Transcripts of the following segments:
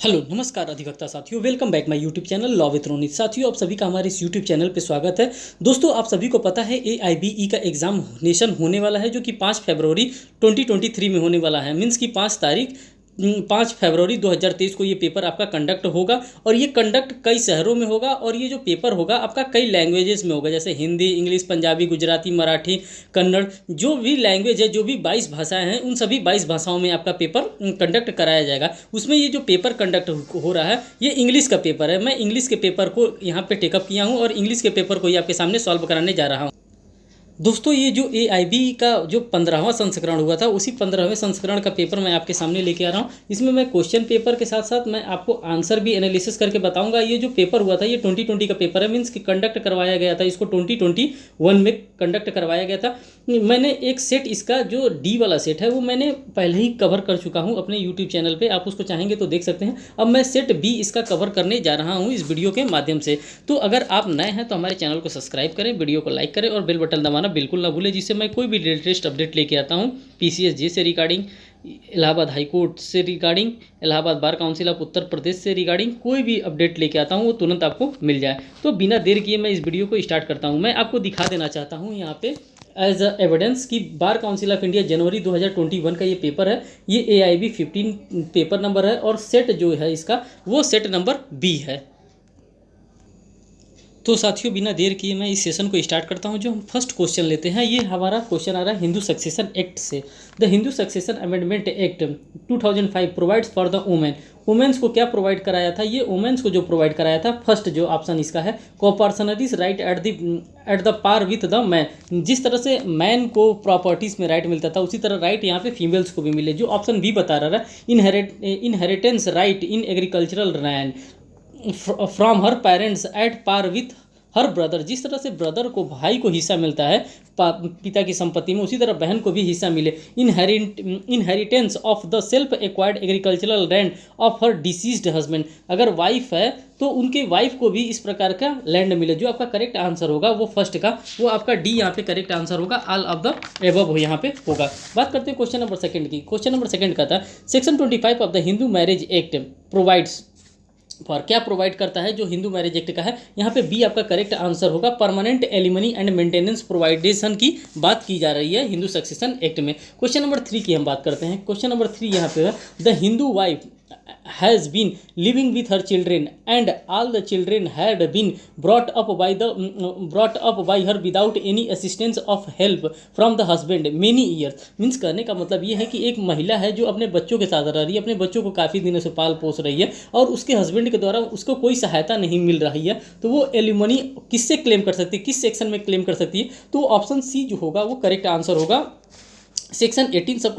Hello नमस्कार अधिवक्ता साथियों, welcome back my YouTube channel law with Ronit. साथियों, आप सभी का हमारे इस यूट्यूब चैनल पे स्वागत है। दोस्तों, आप सभी को पता है AIBE का एग्जामिनेशन होने वाला है जो कि 5 फरवरी 2023 में होने वाला है। मीन्स की 5 फरवरी 2023 को ये पेपर आपका कंडक्ट होगा और ये कंडक्ट कई शहरों में होगा और ये जो पेपर होगा आपका कई लैंग्वेजेस में होगा, जैसे हिंदी, इंग्लिश, पंजाबी, गुजराती, मराठी, कन्नड़, जो भी लैंग्वेज है, जो भी 22 भाषाएं हैं, उन सभी 22 भाषाओं में आपका पेपर कंडक्ट कराया जाएगा। उसमें ये जो पेपर कंडक्ट हो रहा है ये इंग्लिश का पेपर है। मैं इंग्लिश के पेपर को यहाँ पे टेकअप किया हूँ और इंग्लिश के पेपर को ही आपके सामने सॉल्व कराने जा रहा हूँ। दोस्तों, ये जो AIB का जो 15वां संस्करण हुआ था, उसी 15वें संस्करण का पेपर मैं आपके सामने लेके आ रहा हूँ। इसमें मैं क्वेश्चन पेपर के साथ साथ मैं आपको आंसर भी एनालिसिस करके बताऊंगा। ये जो पेपर हुआ था ये 2020 का पेपर है, मीन्स कि कंडक्ट करवाया गया था, इसको 2021 में कंडक्ट करवाया गया था। मैंने एक सेट, इसका जो D वाला सेट है वो मैंने पहले ही कवर कर चुका हूँ अपने यूट्यूब चैनल पर, आप उसको चाहेंगे तो देख सकते हैं। अब मैं सेट B इसका कवर करने जा रहा हूँ इस वीडियो के माध्यम से। तो अगर आप नए हैं तो हमारे चैनल को सब्सक्राइब करें, वीडियो को लाइक करें और बेल बटन दबाना बिल्कुल ना भूलें, जिससे मैं कोई भी लेटेस्ट अपडेट लेके आता हूँ PCSJ से रिगार्डिंग, इलाहाबाद हाई कोर्ट से regarding, Allahabad bar council of Uttar Pradesh से रिगार्डिंग कोई भी अपडेट लेके आता हूँ वो तुरंत आपको मिल जाए। तो बिना देर किए मैं इस वीडियो को स्टार्ट करता हूँ। मैं आपको दिखा देना चाहता हूँ यहाँ पे एज अ एविडेंस कि बार काउंसिल ऑफ इंडिया जनवरी 2021 का ये पेपर है। ये AIB 15 पेपर नंबर है और सेट जो है इसका वो सेट नंबर B है। तो साथियों, बिना देर किए मैं इस सेशन को स्टार्ट करता हूं। जो हम फर्स्ट क्वेश्चन लेते हैं, ये हमारा क्वेश्चन आ रहा है हिंदू सक्सेशन एक्ट से। The Hindu succession amendment act 2005 provides for the women. Women's को क्या प्रोवाइड कराया था? ये वुमेन्स को जो प्रोवाइड कराया था, फर्स्ट जो ऑप्शन इसका है, कोऑपरेशनरीज right at the par with the man. जिस तरह से मैन को प्रॉपर्टीज में राइट मिलता था, उसी तरह राइट यहाँ पे फीमेल्स को भी मिले। जो ऑप्शन बी बता रहा है, inheritance right in agricultural land from her parents at par with her brother. जिस तरह से ब्रदर को, भाई को हिस्सा मिलता है पिता की संपत्ति में, उसी तरह बहन को भी हिस्सा मिले। Inheritance of the self acquired agricultural land of her deceased husband. अगर वाइफ है तो उनके वाइफ को भी इस प्रकार का लैंड मिले। जो आपका करेक्ट आंसर होगा वो फर्स्ट का, वो आपका डी यहाँ पे करेक्ट आंसर होगा। ऑल ऑफ द एबव यहाँ पे होगा। बात करते हैं क्वेश्चन नंबर सेकंड की। क्वेश्चन नंबर सेकंड का था, section 25 of the Hindu marriage act provides for. क्या प्रोवाइड करता है जो हिंदू मैरिज एक्ट का है? यहाँ पे बी आपका करेक्ट आंसर होगा। परमानेंट एलिमनी एंड मेंटेनेंस प्रोवाइडेशन की बात की जा रही है हिंदू सक्सेशन एक्ट में। क्वेश्चन नंबर 3 की हम बात करते हैं। क्वेश्चन नंबर 3 यहाँ पे है, the Hindu wife has been living with her children and all the children had been brought up by her without any assistance of help from the husband many years। Means करने का मतलब ये है कि एक महिला है जो अपने बच्चों के साथ रह रही है, अपने बच्चों को काफ़ी दिनों से पाल पोस रही है और उसके हस्बैंड के द्वारा उसको कोई सहायता नहीं मिल रही है। तो वो एलिमनी किससे क्लेम कर सकती है, किस सेक्शन में क्लेम कर सकती है? तो ऑप्शन सी जो होगा वो करेक्ट आंसर होगा। सेक्शन 18 सब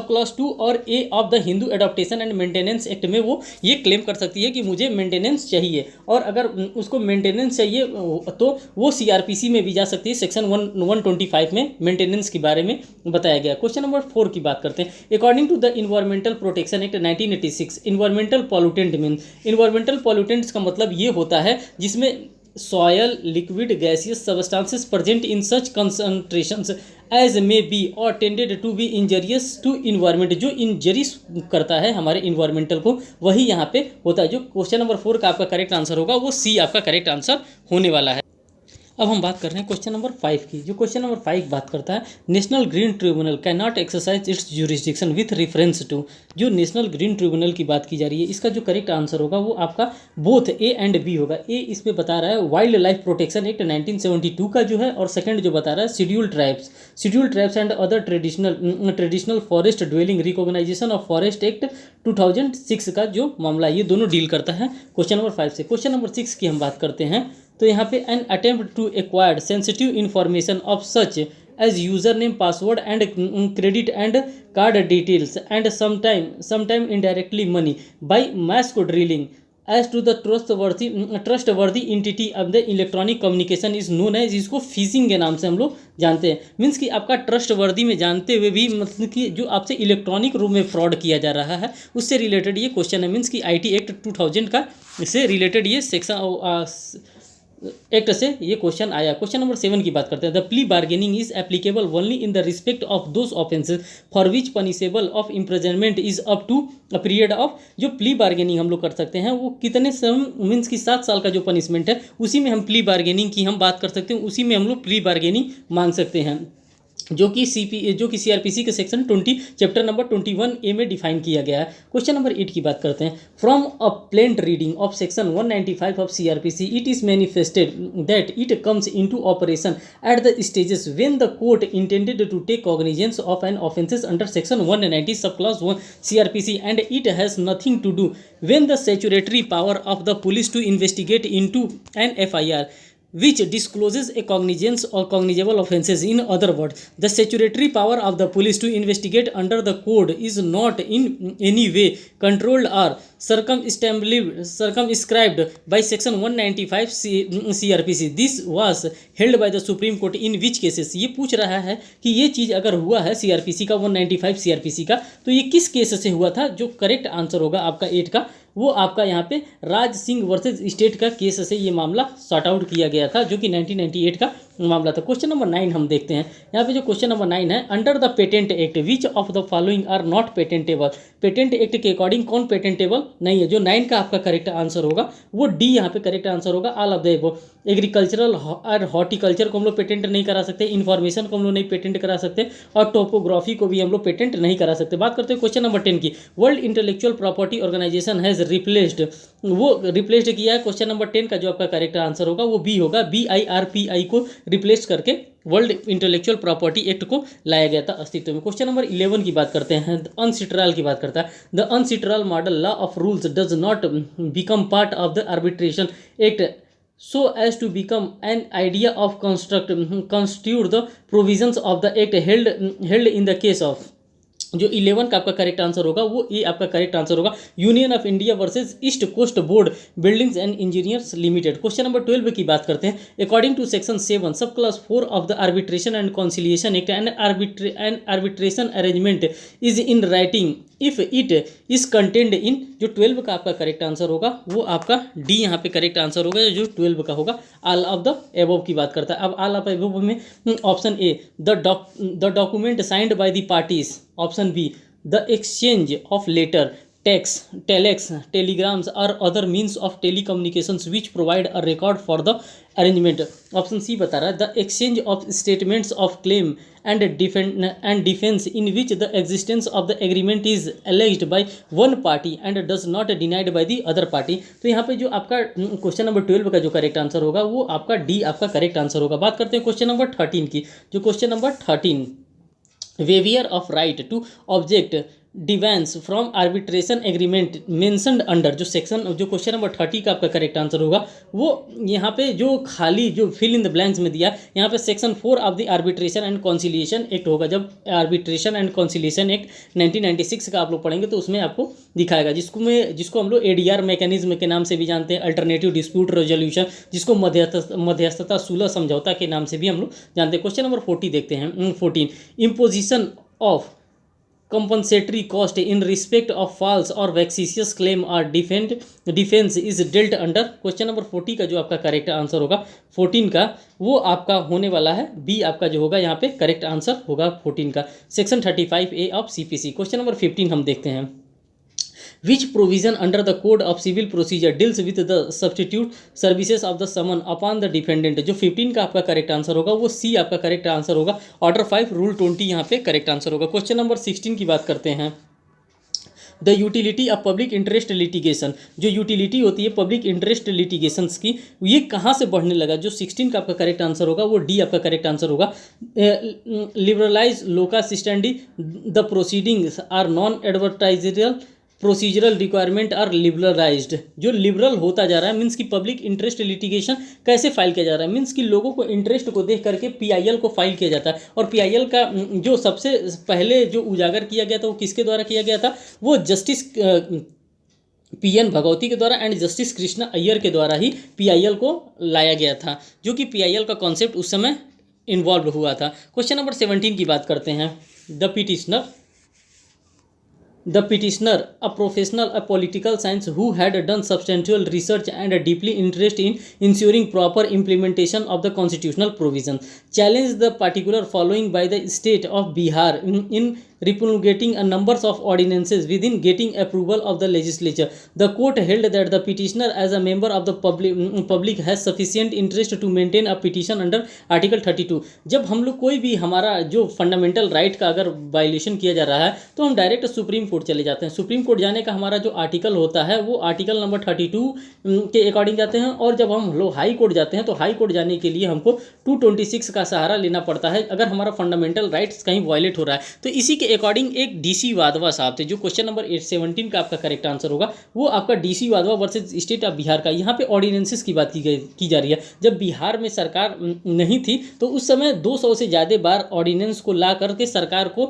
क्लास 2 और a of the Hindu adoption and maintenance act में वो ये क्लेम कर सकती है कि मुझे मेंटेनेंस चाहिए, और अगर उसको मेंटेनेंस चाहिए तो वो CRPC में भी जा सकती है। सेक्शन 125 में मेंटेनेंस के बारे में बताया गया। क्वेश्चन नंबर 4 की बात करते हैं। According to the environmental protection act 1986, environmental pollutant mean, environmental pollutants का मतलब ये होता है जिसमें soil liquid gaseous substances present in such concentrations as may be और tended to be injurious to environment. जो इंजरीज करता है हमारे इन्वायरमेंटल को, वही यहाँ पे होता है। जो क्वेश्चन नंबर 4 का आपका करेक्ट आंसर होगा वो सी आपका करेक्ट आंसर होने वाला है। अब हम बात कर रहे हैं क्वेश्चन नंबर 5 की। जो क्वेश्चन नंबर 5 बात करता है, national green tribunal can not exercise its jurisdiction with reference to. जो नेशनल ग्रीन ट्रिब्यूनल की बात की जा रही है, इसका जो करेक्ट आंसर होगा वो आपका बोथ ए एंड बी होगा। ए इसमें बता रहा है वाइल्ड लाइफ प्रोटेक्शन एक्ट 1972 का जो है, और सेकंड जो बता रहा है scheduled tribes and other traditional forest dwelling recognition of forest act 2006 का जो मामला, ये दोनों डील करता है क्वेश्चन नंबर 5 से। क्वेश्चन नंबर 6 की हम बात करते हैं। तो यहाँ पे an attempt to acquired sensitive information of such as user name, password and credit and card details and sometime indirectly money by मैस को ड्रिलिंग as to the trustworthy entity of the electronic communication is known as, इसको phishing के नाम से हम लोग जानते हैं। मीन्स कि आपका ट्रस्टवर्दी में जानते हुए भी मतलब कि जो आपसे इलेक्ट्रॉनिक रूप में फ्रॉड किया जा रहा है उससे रिलेटेड ये क्वेश्चन है। मीन्स कि IT एक्ट 2000 का से रिलेटेड ये सेक्शन एक्ट से ये क्वेश्चन आया। क्वेश्चन नंबर 7 की बात करते हैं। The plea bargaining is applicable only in the respect of those offences for which punishable of imprisonment is up to a period of. जो प्ली बार्गेनिंग हम लोग कर सकते हैं वो कितने सम मीन्स की 7 साल का जो पनिशमेंट है उसी में हम प्ली बार्गेनिंग की हम बात कर सकते हैं, उसी में हम लोग प्ली बार्गेनिंग मांग सकते हैं, जो कि सीआरपीसी के सेक्शन 20 चैप्टर नंबर 21A में डिफाइन किया गया है। क्वेश्चन नंबर 8 की बात करते हैं। From a plain reading of section 195 of CrPC it is manifested that it comes into operation at the stages when the court intended to take cognizance of an offences under section 190 sub clause 1 CrPC and it has nothing to do when the statutory power of the police to investigate into an FIR which discloses a cognizance or cognizable offences. In other words, the statutory power of the police to investigate under the code is not in any way controlled or circumscribed by section 195 CRPC. This was held by the Supreme Court in which cases. ये पूछ रहा है कि ये चीज़ अगर हुआ है CRPC का 195 CRPC का तो ये किस केस से हुआ था। जो करेक्ट आंसर होगा आपका 8 का वो आपका यहाँ पे राज सिंह वर्सेज स्टेट का केस से ये मामला सॉर्ट आउट किया गया था, जो कि 1998 का मामला था। क्वेश्चन नंबर 9 हम देखते हैं। यहाँ पे जो क्वेश्चन नंबर 9 है, under the patent act which of the following are not patentable. Patent act के अकॉर्डिंग कौन पेटेंटेबल नहीं है। जो 9 का आपका करेक्ट आंसर होगा वो डी यहाँ पे करेक्ट आंसर होगा, all of the above. Agricultural और हॉर्टिकल्चर को हम लोग पेटेंट नहीं करा सकते, इन्फॉर्मेशन को हम लोग नहीं पेटेंट करा सकते, और टोपोग्राफी को भी हम लोग पेटेंट नहीं करा सकते। बात करते हैं क्वेश्चन नंबर 10 की। World intellectual property organisation has replaced, वो रिप्लेस्ड किया है। क्वेश्चन नंबर 10 का जो आपका करेक्ट आंसर होगा वो बी होगा, BIRPI को रिप्लेस करके वर्ल्ड इंटेलेक्चुअल प्रॉपर्टी एक्ट को लाया गया था अस्तित्व में। क्वेश्चन नंबर 11 की बात करते हैं। अनसिट्रल की बात करता है। The UNCITRAL model law of rules does not become part of the arbitration act so as to become an idea of constitute the provisions of the act held in the case of। जो 11 का आपका correct answer होगा वो A आपका correct answer होगा, union of India versus east coast board buildings and engineers limited. Question number 12 की बात करते हैं। According to section 7 sub class 4 of the arbitration and conciliation act and arbitration arrangement is in writing if it is contained in. जो 12 का आपका correct answer होगा वो आपका डी यहाँ पे करेक्ट आंसर होगा, जो 12 का होगा। ऑल ऑफ द एबव की बात करता है। अब ऑल ऑफ एबव में option A the document signed by the parties, option B the exchange of letter text telex telegrams और other means of telecommunications which provide a record for the arrangement. Option C बता रहा है the exchange of statements of claim and defence in which the existence of the agreement is alleged by one party and does not denied by the other party. तो यहाँ पे जो आपका question number 12 का जो करेक्ट आंसर होगा वो आपका डी आपका करेक्ट आंसर होगा। बात करते हैं क्वेश्चन नंबर 13 की। जो question number 13 waiver of right to object defence from arbitration agreement mentioned under. जो सेक्शन जो क्वेश्चन नंबर 30 का आपका करेक्ट आंसर होगा वो यहाँ पे जो खाली जो फिल इन द ब्लैंक्स में दिया यहाँ पे section 4 of the arbitration and conciliation act होगा। जब आर्बिट्रेशन एंड कॉन्सिलिएशन एक्ट 1996 का आप लोग पढ़ेंगे तो उसमें आपको दिखाएगा, जिसको हम लोग ADR मैकेनिज्म के नाम से भी जानते हैं, अल्टरनेटिव डिस्प्यूट रेजोल्यूशन, जिसको मध्यस्थता सुलह समझौता के नाम से भी हम लोग जानते हैं। क्वेश्चन नंबर 40 देखते हैं। 14 imposition of compensatory cost in respect of false or vexatious claim or defense is dealt under। Question number 40 का जो आपका करेक्ट आंसर होगा 14 का वो आपका होने वाला है बी आपका जो होगा यहाँ पे करेक्ट आंसर होगा 14 का, section 35A of CPC। Question number 15 हम देखते हैं। Which provision under the code of civil procedure deals with the substitute services of the summon upon the defendant। जो 15 का आपका करेक्ट आंसर होगा वो सी आपका करेक्ट आंसर होगा, ऑर्डर 5 रूल 20 यहाँ पे करेक्ट आंसर होगा। क्वेश्चन नंबर 16 की बात करते हैं। The utility of public interest litigation. जो यूटिलिटी होती है पब्लिक इंटरेस्ट लिटिगेशंस की ये कहाँ से बढ़ने लगा। जो 16 का आपका करेक्ट आंसर होगा वो डी आपका करेक्ट आंसर होगा। Liberalise locus standi the proceedings are non adversarial procedural requirement are liberalised. जो लिबरल होता जा रहा है मीन्स की पब्लिक इंटरेस्ट लिटिगेशन कैसे फाइल किया जा रहा है, मीन्स कि लोगों को इंटरेस्ट को देख करके PIL को फाइल किया जाता है। और PIL का जो सबसे पहले जो उजागर किया गया था वो किसके द्वारा किया गया था, वो जस्टिस PN भगवती के द्वारा एंड जस्टिस कृष्णा अय्यर के द्वारा ही PIL को लाया गया था, जो कि PIL का कॉन्सेप्ट उस समय इन्वॉल्व हुआ था। क्वेश्चन नंबर 17 की बात करते हैं। The petitioner The petitioner, a professional, a political science who had done substantial research and a deeply interest in ensuring proper implementation of the constitutional provisions, challenged the particular following by the state of Bihar in repromulgating a numbers of ordinances within getting approval of the legislature. The court held that the petitioner as a member of the public has sufficient interest to maintain a petition under article 32. जब हम लोग कोई भी हमारा जो fundamental right का अगर violation किया जा रहा है तो हम डायरेक्ट सुप्रीम कोर्ट चले जाते हैं। सुप्रीम कोर्ट जाने का हमारा जो आर्टिकल होता है वो आर्टिकल नंबर 32 के अकॉर्डिंग जाते हैं, और जब हम लोग हाई कोर्ट जाते हैं तो हाई कोर्ट जाने के लिए हमको 226 का सहारा लेना पड़ता है अगर हमारा फंडामेंटल राइट्स कहीं वायलेट हो रहा है। तो इसी के अकॉर्डिंग एक डीसी वाधवा साहब थे, जो क्वेश्चन नंबर 817 का आपका करेक्ट आंसर होगा वो आपका DC Wadhwa versus state of Bihar का। यहाँ पे ऑर्डिनेंसेस की बात की जा रही है। जब बिहार में सरकार नहीं थी तो उस समय 200 से ज़्यादा बार ऑर्डिनेंस को ला करके सरकार को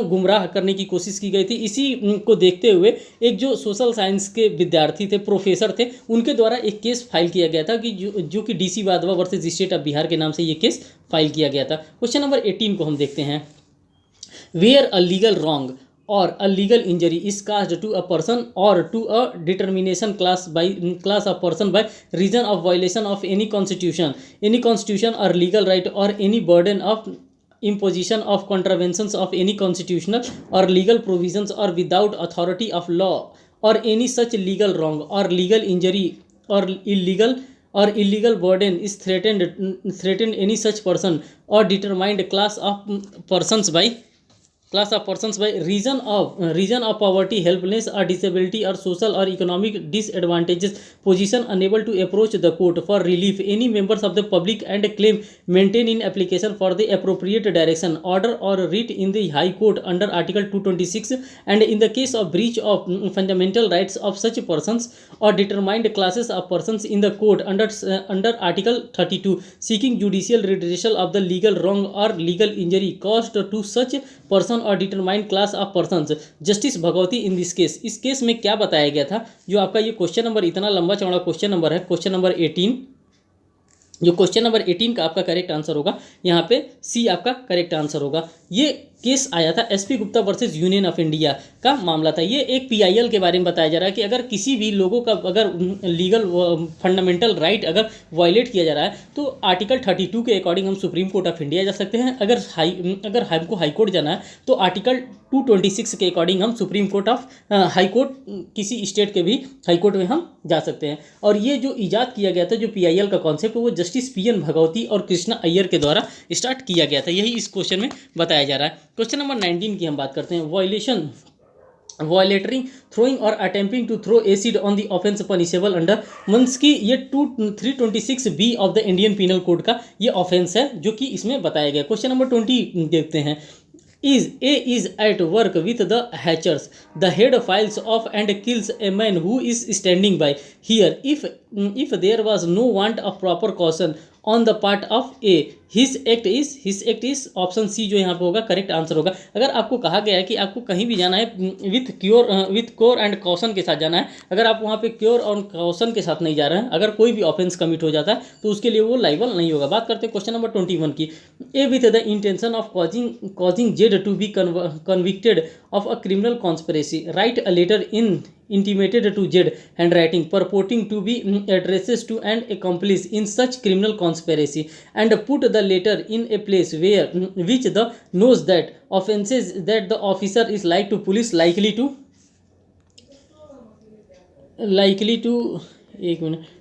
गुमराह करने की कोशिश की गई थी। इसी को देखते हुए एक जो सोशल साइंस के विद्यार्थी थे, प्रोफेसर थे, उनके द्वारा एक केस फाइल किया गया था कि जो कि DC Wadhwa versus state of Bihar के नाम से ये केस फाइल किया गया था। क्वेश्चन नंबर 18 को हम देखते हैं। Where a legal wrong or a legal injury is caused to a person or to a determination class of person by reason of violation of any constitution or legal right, or any burden of imposition of contraventions of any constitutional or legal provisions, or without authority of law, or any such legal wrong or legal injury or illegal burden is threatened any such person or determined class of persons by reason of poverty, helplessness or disability, or social or economic disadvantages, position unable to approach the court for relief, any members of the public, and claim maintained in application for the appropriate direction, order or writ in the high court under article 226, and in the case of breach of fundamental rights of such persons or determined classes of persons in the court under article 32, seeking judicial redressal of the legal wrong or legal injury caused to such person और determined class of persons, justice Bhagwati in this case. इस case में क्या बताया गया था, जो आपका ये क्वेश्चन नंबर इतना लंबा चौड़ा क्वेश्चन नंबर है, क्वेश्चन नंबर 18, जो क्वेश्चन नंबर 18 का आपका करेक्ट आंसर होगा यहाँ पे सी आपका करेक्ट आंसर होगा। ये केस आया था SP Gupta versus union of India का मामला था। ये एक पीआईएल के बारे में बताया जा रहा है कि अगर किसी भी लोगों का अगर लीगल फंडामेंटल राइट अगर वायलेट किया जा रहा है तो आर्टिकल 32 के अकॉर्डिंग हम सुप्रीम कोर्ट ऑफ इंडिया जा सकते हैं। अगर हमको हाई कोर्ट जाना है तो आर्टिकल 226 के अकॉर्डिंग हम supreme court of high court किसी स्टेट के भी हाई कोर्ट में हम जा सकते हैं। और ये जो ईजाद किया गया था, जो पीआईएल का कॉन्सेप्ट, वो जस्टिस पीएन भगवती और कृष्णा अय्यर के द्वारा स्टार्ट किया गया था। यही इस क्वेश्चन में बताया जा रहा है। क्वेश्चन नंबर 19 की हम बात करते हैं। वायलेटरिंग, थ्रोइंग और attempting to throw acid on the offence punishable under मंस की ये 326B of the Indian penal code का ये ऑफेंस है जो कि इसमें बताया गया। क्वेश्चन नंबर 20 देखते हैं। is at work with the hatchers. The head files off and kills a man who is standing by. Here, if there was no want of proper caution on the part of A, his act is option C जो यहाँ पे होगा correct answer होगा। अगर आपको कहा गया है कि आपको कहीं भी जाना है विथ क्योर एंड कॉशन के साथ जाना है, अगर आप वहाँ पे क्योर और कॉशन के साथ नहीं जा रहे हैं, अगर कोई भी ऑफेंस कमिट हो जाता है तो उसके लिए वो लाइबल नहीं होगा। बात करते हैं क्वेश्चन नंबर 21 की। A with the intention of causing Z to be convicted of a criminal conspiracy, write a letter intimated to Z handwriting purporting to be addresses to an accomplice in such criminal conspiracy, and put the letter in a place which the knows that offenses that the officer is like to police likely to एक minute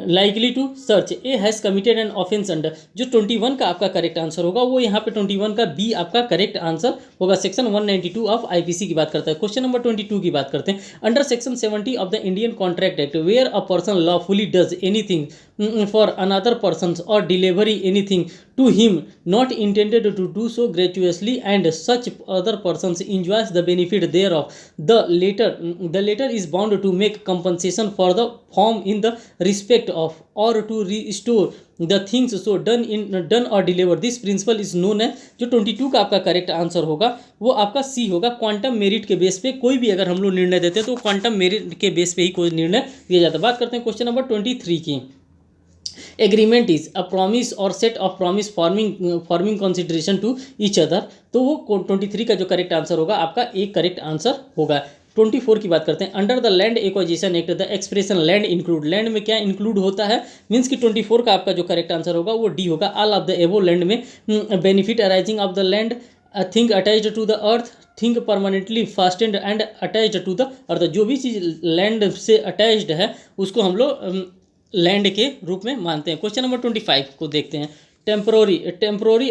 likely to search. A has committed an offense under, जो 21 का आपका correct answer होगा वो यहाँ पे 21 का B आपका करेक्ट आंसर होगा। सेक्शन 192 ऑफ आईपीसी की बात करता है। क्वेश्चन नंबर 22 की बात करते हैं। Under section 70 of the Indian contract act, where a person lawfully does anything for another person's और delivery anything to him not intended to do so gratuitously, and such other persons enjoys the benefit thereof, the latter is bound to make compensation for the form in the respect of, or to restore the things so done or delivered. This principle is known as, जो 22 का आपका correct answer होगा वो आपका सी होगा। Quantum merit के base पे कोई भी अगर हम लोग निर्णय देते हैं तो क्वांटम मेरिट के बेस पे ही कोई निर्णय दिया जाता है। बात करते हैं क्वेश्चन नंबर 23 की। एग्रीमेंट इज अ प्रॉमिस और set of promise forming consideration to each other. तो वो 23 का जो करेक्ट आंसर होगा आपका एक करेक्ट आंसर होगा। 24 की बात करते हैं। Under the land acquisition act the expression land include, land में क्या इंक्लूड होता है, मीन्स कि 24 का आपका जो करेक्ट आंसर होगा वो डी होगा। All of the above, land में benefit arising of the land, thing attached to the earth, thing permanently fastened and attached to the earth. जो भी चीज़ लैंड से अटैच्ड है उसको हम लोग लैंड के रूप में मानते हैं। क्वेश्चन नंबर 25 को देखते हैं। टेम्पोररी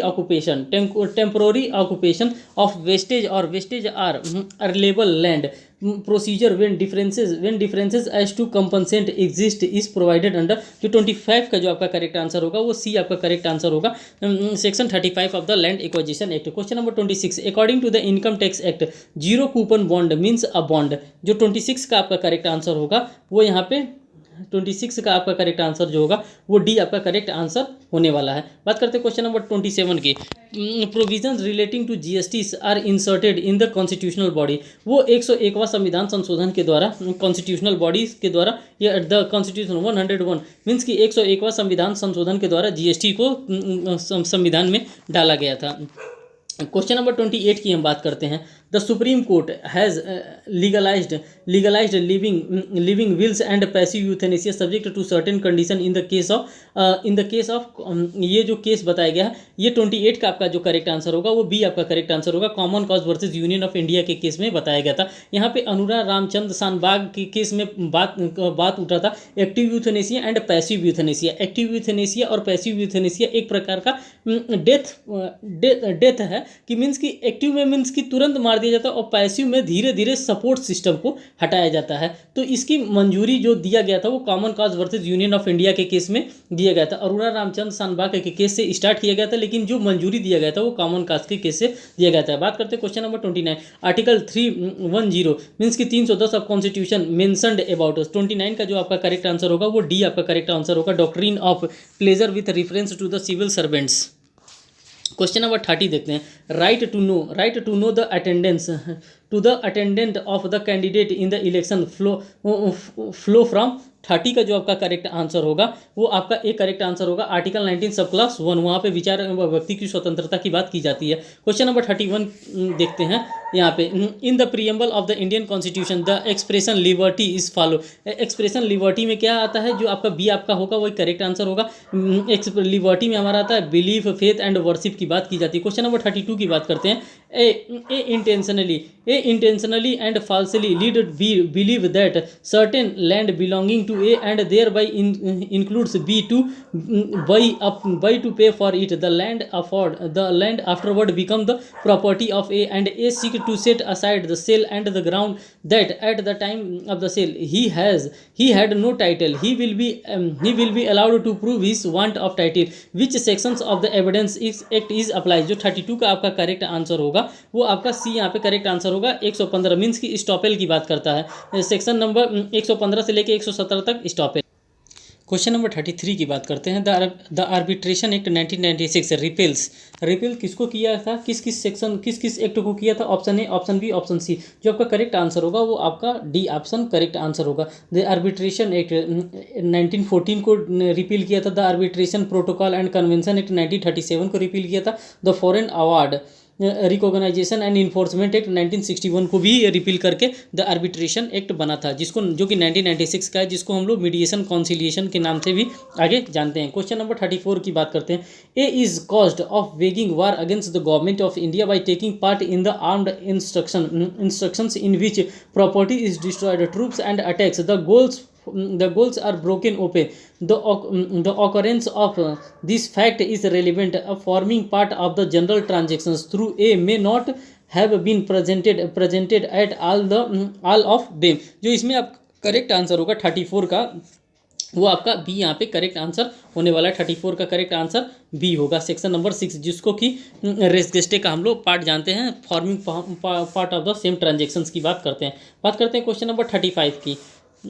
ऑक्यूपेशन ऑफ वेस्टेज और wastage are available land procedure when differences as to compensate exist is provided under. जो 25 का जो आपका करेक्ट आंसर होगा वो सी आपका करेक्ट आंसर होगा, section 35 of the land acquisition act. Question number 26, according to the income tax act zero coupon bond means a bond. जो 26 का आपका करेक्ट आंसर होगा वो यहाँ पे 26 का आपका करेक्ट आंसर जो होगा वो डी आपका करेक्ट आंसर होने वाला है। बात करते हैं क्वेश्चन नंबर 27 की। Provisions relating to GST are inserted in the constitutional body. वो 101वां संविधान संशोधन के द्वारा, कॉन्स्टिट्यूशनल बॉडी के द्वारा, या द कॉन्स्टिट्यूशन 101 मीन्स कि 101वां संविधान संशोधन के द्वारा जीएसटी को संविधान में डाला गया था। क्वेश्चन नंबर 28 की हम बात करते हैं। The supreme court has legalised living wills and passive euthanasia subject to certain condition in the case of ये जो केस बताया गया है ये 28 का आपका जो करेक्ट आंसर होगा वो बी आपका करेक्ट आंसर होगा। Common cause versus union of India के केस में बताया गया था। यहाँ पे अनुराग रामचंद्र शानबाग के केस में बात उठा था active euthanasia and passive euthanasia. Active euthanasia और पैसिव यूथेनेसिया एक प्रकार का डेथ है कि मीन्स कि एक्टिव में मीन्स कि तुरंत मार दिया जाता है और पैसिव में धीरे धीरे सपोर्ट सिस्टम को हटाया जाता है। तो इसकी मंजूरी जो दिया गया था वो common cause versus union of India के केस में दिया गया था। अरुणा रामचंद्र शानबाग के केस से स्टार्ट किया गया था लेकिन जो मंजूरी दिया गया था वो कॉमन कॉज के केस से दिया गया था। बात करते हैं क्वेश्चन नंबर 29। आर्टिकल 310 मीन्स कि 310 ऑफ कॉन्स्टिट्यूशन मेंशन्ड अबाउट। 29 का जो आपका करेक्ट आंसर होगा वो डी आपका करेक्ट आंसर होगा। Doctrine of pleasure with reference to the civil servants. Question number 30 देखते हैं। Right to know the attendance to the attendant of the candidate in the election flow from. 30 का जो आपका correct answer होगा वो आपका एक करेक्ट आंसर होगा। आर्टिकल 19 सब क्लास 1 वहाँ पे विचार व्यक्ति की स्वतंत्रता की बात की जाती है। क्वेश्चन नंबर 31 देखते हैं यहाँ पे। In the preamble of the Indian constitution the expression liberty is follow. Expression liberty में क्या आता है, जो आपका बी आपका होगा वही करेक्ट आंसर होगा। लिबर्टी में हमारा आता है बिलीफ, फेथ एंड वर्शिप की बात की जाती है। क्वेश्चन नंबर 32 की बात करते हैं। A intentionally and falsely lead believe that certain land belonging to A and thereby includes B to buy to pay for it. The land afterward become the property of A and A seek to set aside the sale and the ground that at the time of the sale he had no title. He will be allowed to prove his want of title. Which sections of the evidence act is applied। जो 32 का आपका correct answer होगा वो आपका सी यहाँ पे correct answer होगा। 115 means की स्टॉपेल की बात करता है। सेक्शन नंबर 115 से लेके 117 तक स्टॉपेल। क्वेश्चन नंबर 33 की बात करते हैं। द आर्बिट्रेशन एक्ट 1996 रिपेल किसको किया था, किस एक्ट को किया था। Option A, option B, option C. जो आपका करेक्ट आंसर होगा वो आपका डी ऑप्शन करेक्ट आंसर होगा। द आर्बिट्रेशन एक्ट 1914 को रिपील किया था। The arbitration protocol and convention act 1937 को रिपील किया था। The foreign award recognition and enforcement act 1961 को भी रिपील करके द आर्बिट्रेशन एक्ट बना था, जो कि 1996 का है, जिसको हम लोग मीडिएशन कॉन्सिलिएशन के नाम से भी आगे जानते हैं। क्वेश्चन नंबर 34 की बात करते हैं। A is caused of waging war against the government of India by taking part in the armed instructions in which property is destroyed, troops and attacks, the goals are broken open. The occurrence of this fact is relevant, forming part of the general transactions through A may not have been presented at all of them। जो इसमें आप correct answer होगा 34 का वो आपका B यहाँ पे correct answer होने वाला है। 34 का करेक्ट आंसर बी होगा। सेक्शन नंबर 6 जिसको कि रेस्गेस्टे का हम लोग पार्ट जानते हैं, forming part of the same transactions की बात करते हैं। क्वेश्चन नंबर 35 की।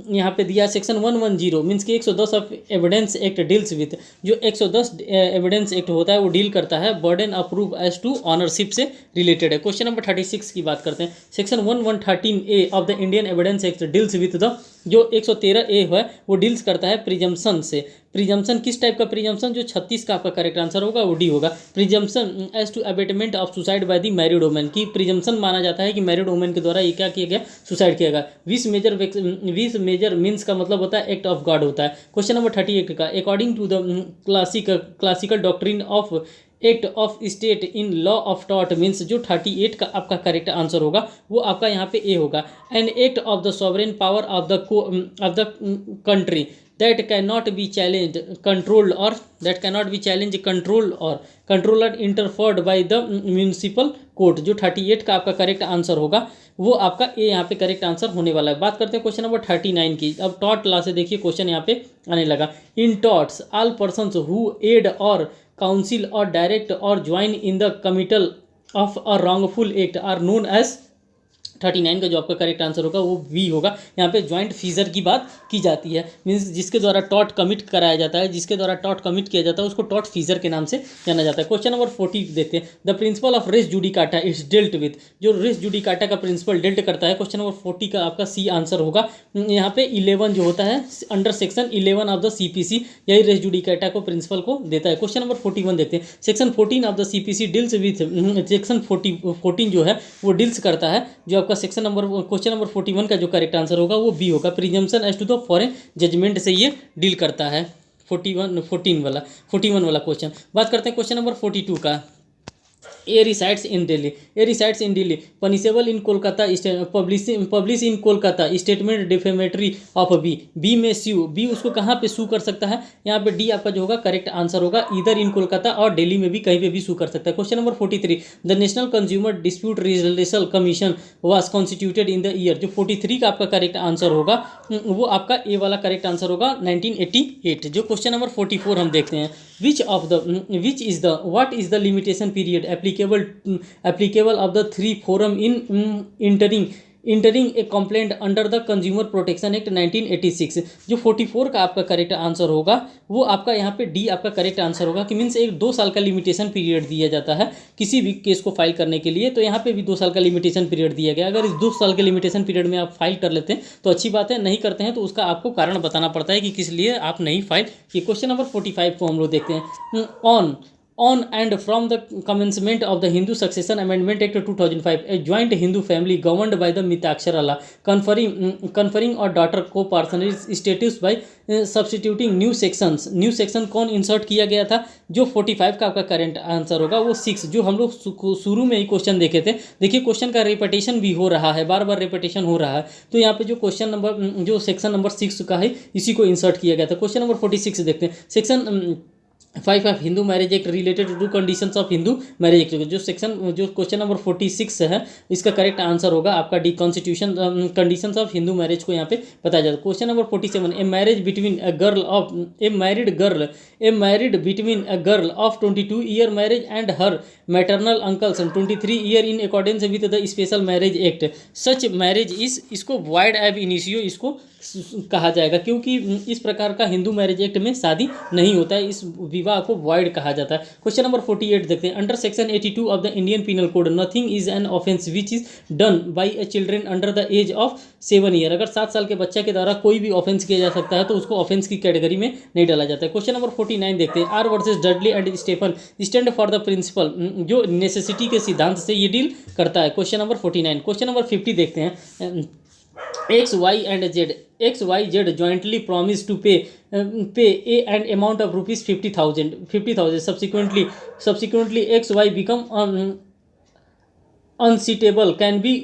यहाँ पे दिया सेक्शन 110 मीन्स कि 110 of evidence act deals with, जो 110 एविडेंस एक्ट होता है वो डील करता है burden of proof as to ownership से रिलेटेड है। क्वेश्चन नंबर 36 की बात करते हैं। Section 1113A of the Indian evidence act deals with the, जो 113A है वो डील्स करता है प्रिजम्पशन से। प्रिजम्पशन किस टाइप का प्रिजम्पशन, जो 36 का आपका करेक्ट आंसर होगा वो डी होगा। Presumption as to abetment of suicide by the married women, की प्रिजम्पशन माना जाता है कि मैरिड वुमेन के द्वारा ये क्या किया गया, सुसाइड किया गया। विस मेजर मीन्स का मतलब होता है एक्ट ऑफ गॉड होता है। क्वेश्चन नंबर 38 का, according to the classical doctrine of act of state in law of टॉट मीन्स, जो 38 का आपका करेक्ट आंसर होगा वो आपका यहाँ पे ए होगा। An act of the sovereign power of the country that cannot be challenged, controlled, or that cannot be challenged, controlled or controller interfered by the municipal court, जो 38 का आपका करेक्ट आंसर होगा वो आपका ए यहाँ पे करेक्ट आंसर होने वाला है। बात करते हैं क्वेश्चन नंबर 39 की। अब टॉट लॉ से देखिए क्वेश्चन यहाँ पे आने लगा। In torts all persons who aid और काउंसिल और डायरेक्ट और join in the committal of a wrongful act are known as, 39 का जो आपका करेक्ट आंसर होगा वो बी होगा। यहाँ पे ज्वाइंट फीजर की बात की जाती है, मीन्स जिसके द्वारा टॉट कमिट कराया जाता है, जिसके द्वारा टॉट कमिट किया जाता है उसको टॉट फीजर के नाम से जाना जाता है। क्वेश्चन नंबर 40 देखते हैं। The principle of res judicata it's dealt with, जो रेस जुडिकाटा का प्रिंसिपल डेल्ट करता है। क्वेश्चन नंबर 40 का आपका सी आंसर होगा। यहाँ पे 11 जो होता है under section 11 of the CPC, यही रेस जुडिकाटा को प्रिंसिपल को देता है। क्वेश्चन नंबर 41 देखते हैं। Section 14 of the CPC deals with, section 14 जो है वो डील्स करता है, जो आपका सेक्शन नंबर क्वेश्चन नंबर 41 का जो करेक्ट आंसर होगा वो बी होगा। Presumption as to the foreign judgment से ये डील करता है। 41 वाला क्वेश्चन। बात करते हैं क्वेश्चन नंबर 42 का। A resides in Delhi punishable in Kolkata, publish in Kolkata statement defamatory of B में स्यू, बी उसको कहाँ पे सू कर सकता है, यहाँ पे डी आपका जो होगा करेक्ट आंसर होगा। इधर इन कोलकाता और दिल्ली में भी कहीं पे भी सू कर सकता है। Question number 43, the national consumer dispute resolution commission was constituted in the year, जो 43 का आपका करेक्ट आंसर होगा वो आपका ए वाला करेक्ट आंसर होगा 1988। जो क्वेश्चन नंबर 44 हम देखते हैं। which is the what is the limitation period applicable of the three forum in entering a complaint under the Consumer Protection Act 1986, जो 44 का आपका करेक्ट आंसर होगा वो आपका यहाँ पे डी आपका करेक्ट आंसर होगा। कि मीन्स एक 2 साल का लिमिटेशन पीरियड दिया जाता है किसी भी केस को फाइल करने के लिए, तो यहाँ पे भी 2 साल का लिमिटेशन पीरियड दिया गया। अगर इस 2 साल के लिमिटेशन पीरियड में आप फाइल कर लेते हैं तो अच्छी बात है, नहीं करते हैं तो उसका आपको कारण बताना पड़ता है कि किस लिए आप नहीं फाइल किए। क्वेश्चन नंबर 45 को हम लोग देखते हैं। On and from the commencement of the Hindu Succession Amendment Act 2005, a joint Hindu family governed by the Mitakshara law, conferring or daughter co-parentage status by substituting new sections. New section कौन insert किया गया था, जो 45 का आपका current answer होगा वो 6, जो हम लोग शुरू में ही क्वेश्चन देखे थे। देखिए क्वेश्चन का रिपीटेशन भी हो रहा है, बार बार रिपीटेशन हो रहा है, तो यहाँ पे जो क्वेश्चन नंबर जो सेक्शन नंबर 6 का है इसी को इंसर्ट किया गया था। क्वेश्चन नंबर 46 देखते हैं। Section 5 of Hindu marriage act related to conditions of Hindu marriage act, जो सेक्शन जो क्वेश्चन नंबर 46 है इसका करेक्ट आंसर होगा आपका D, constitution conditions of Hindu marriage को यहाँ पे बताया जाता है। Question number 47, a married between a girl of 22 year marriage and her maternal uncles 23 year in accordance with the special marriage act, such marriage is इसको void एब initio इसको कहा जाएगा, क्योंकि इस प्रकार का हिंदू मैरिज एक्ट में शादी नहीं होता है, इस विवाह को वॉइड कहा जाता है। क्वेश्चन नंबर 48 देखते हैं। Under section 82 of the Indian penal code nothing is an offence which is done by a children under the age of 7 year, अगर 7 साल के बच्चे के द्वारा कोई भी ऑफेंस किया जा सकता है तो उसको ऑफेंस की कैटेगरी में नहीं डाला जाता है। क्वेश्चन नंबर 49 देखते हैं। R versus Dudley and Stephen stand for the principle, जो नेसेसिटी के सिद्धांत से ये डील करता है। Question number 49। क्वेश्चन नंबर 50 देखते हैं। X, Y Z jointly promise to pay an amount of rupees 50,000. Subsequently X, Y become unsuitable, can be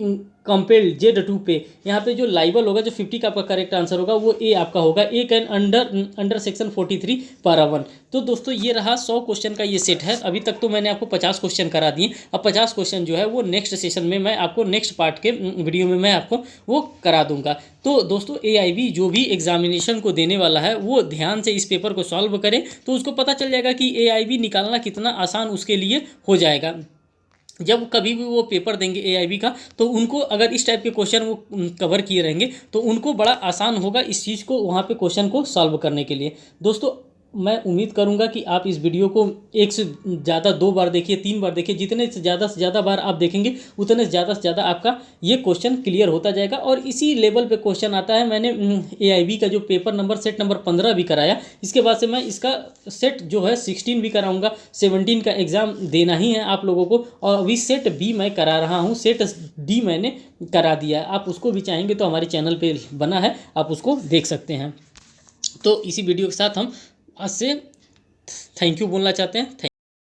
compelled Z to pay, यहाँ पे जो लाइबल होगा जो 50 का आपका करेक्ट आंसर होगा वो ए आपका होगा। ए कैन अंडर सेक्शन 43 पारा 1। तो दोस्तों ये रहा 100 क्वेश्चन का ये सेट है। अभी तक तो मैंने आपको 50 क्वेश्चन करा दिए, अब 50 क्वेश्चन जो है वो नेक्स्ट सेशन में मैं आपको नेक्स्ट पार्ट के वीडियो में मैं आपको वो करा दूंगा। तो दोस्तों AIB जो भी एग्जामिनेशन को देने वाला है वो ध्यान से इस पेपर को सॉल्व करें तो उसको पता चल जाएगा कि AIB निकालना कितना आसान उसके लिए हो जाएगा। जब कभी भी वो पेपर देंगे एआईबी का, तो उनको अगर इस टाइप के क्वेश्चन वो कवर किए रहेंगे तो उनको बड़ा आसान होगा इस चीज़ को वहाँ पे क्वेश्चन को सॉल्व करने के लिए। दोस्तों, मैं उम्मीद करूंगा कि आप इस वीडियो को एक से ज़्यादा 2 बार देखिए, 3 बार देखिए। जितने से ज़्यादा बार आप देखेंगे उतने से ज़्यादा आपका ये क्वेश्चन क्लियर होता जाएगा। और इसी लेवल पे क्वेश्चन आता है। मैंने एआईबी का जो पेपर नंबर सेट नंबर 15 भी कराया, इसके बाद से मैं इसका सेट जो है 16 भी कराऊंगा। 17 का एग्ज़ाम देना ही है आप लोगों को। और अभी सेट बी मैं करा रहा हूँ, सेट डी मैंने करा दिया है। आप उसको भी चाहेंगे तो हमारे चैनल पे बना है, आप उसको देख सकते हैं। तो इसी वीडियो के साथ हम आज से थैंक यू बोलना चाहते हैं।